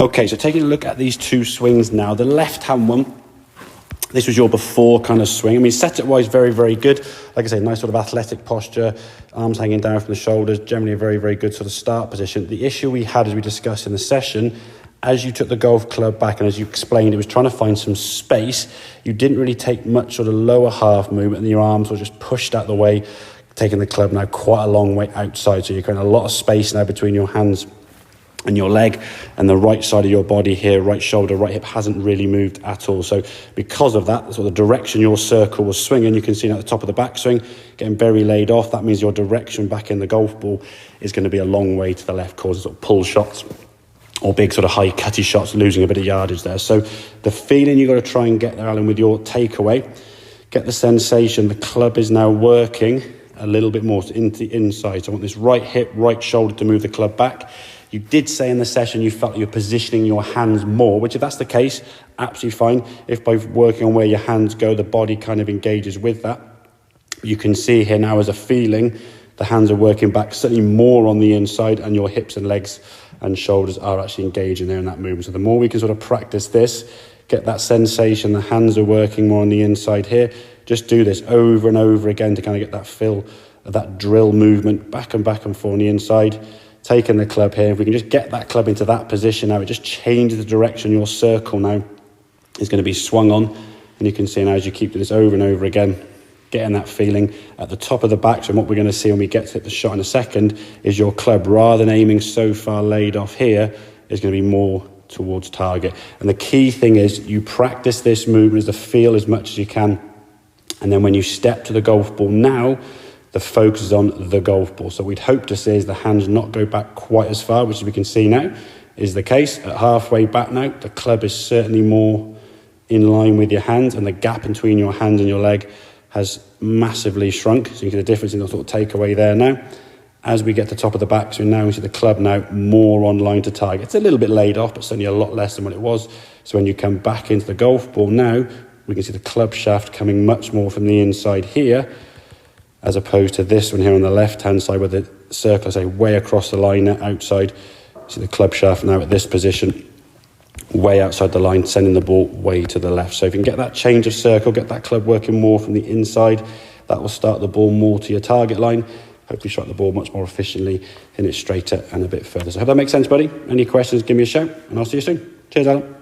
Okay, so taking a look at these two swings now. The left-hand one, this was your before kind of swing. I mean, set-up-wise, very, very good. Like I say, nice sort of athletic posture, arms hanging down from the shoulders, generally a very, very good sort of start position. The issue we had, as we discussed in the session, as you took the golf club back and as you explained, it was trying to find some space. You didn't really take much sort of lower half movement and your arms were just pushed out the way, taking the club now quite a long way outside. So you're creating a lot of space now between your hands and your leg, and the right side of your body here, right shoulder, right hip, hasn't really moved at all. So because of that, sort of the direction your circle was swinging, you can see at the top of the backswing, getting very laid off. That means your direction back in the golf ball is going to be a long way to the left, causing sort of pull shots or big sort of high cutty shots, losing a bit of yardage there. So the feeling you've got to try and get there, Alan, with your takeaway, get the sensation the club is now working a little bit more into the inside. So I want this right hip, right shoulder to move the club back. You did say in the session you felt you're positioning your hands more, which if that's the case, absolutely fine. If by working on where your hands go, the body kind of engages with that. You can see here now as a feeling, the hands are working back certainly more on the inside, and your hips and legs and shoulders are actually engaging there in that movement. So the more we can sort of practice this, get that sensation, the hands are working more on the inside here. Just do this over and over again to kind of get that feel of that drill movement back and forth on the inside. Taking the club here, if we can just get that club into that position now, it just changes the direction your circle now is going to be swung on. And you can see now as you keep doing this over and over again, getting that feeling at the top of the back. So what we're going to see when we get to hit the shot in a second is your club, rather than aiming so far laid off here, is going to be more towards target. And the key thing is you practice this movement as the feel as much as you can. And then when you step to the golf ball now, the focus is on the golf ball. So we'd hope to see is the hands not go back quite as far, which we can see now is the case. At halfway back now, the club is certainly more in line with your hands, and the gap between your hand and your leg has massively shrunk. So you can see the difference in the sort of takeaway there now. As we get to the top of the back, so now we see the club now more on line to target. It's a little bit laid off, but certainly a lot less than what it was. So when you come back into the golf ball now, we can see the club shaft coming much more from the inside here, as opposed to this one here on the left-hand side where the circle is way across the line outside. See the club shaft now at this position, way outside the line, sending the ball way to the left. So if you can get that change of circle, get that club working more from the inside, that will start the ball more to your target line. Hopefully strike the ball much more efficiently, hit it straighter and a bit further. So I hope that makes sense, buddy. Any questions, give me a shout, and I'll see you soon. Cheers, Alan.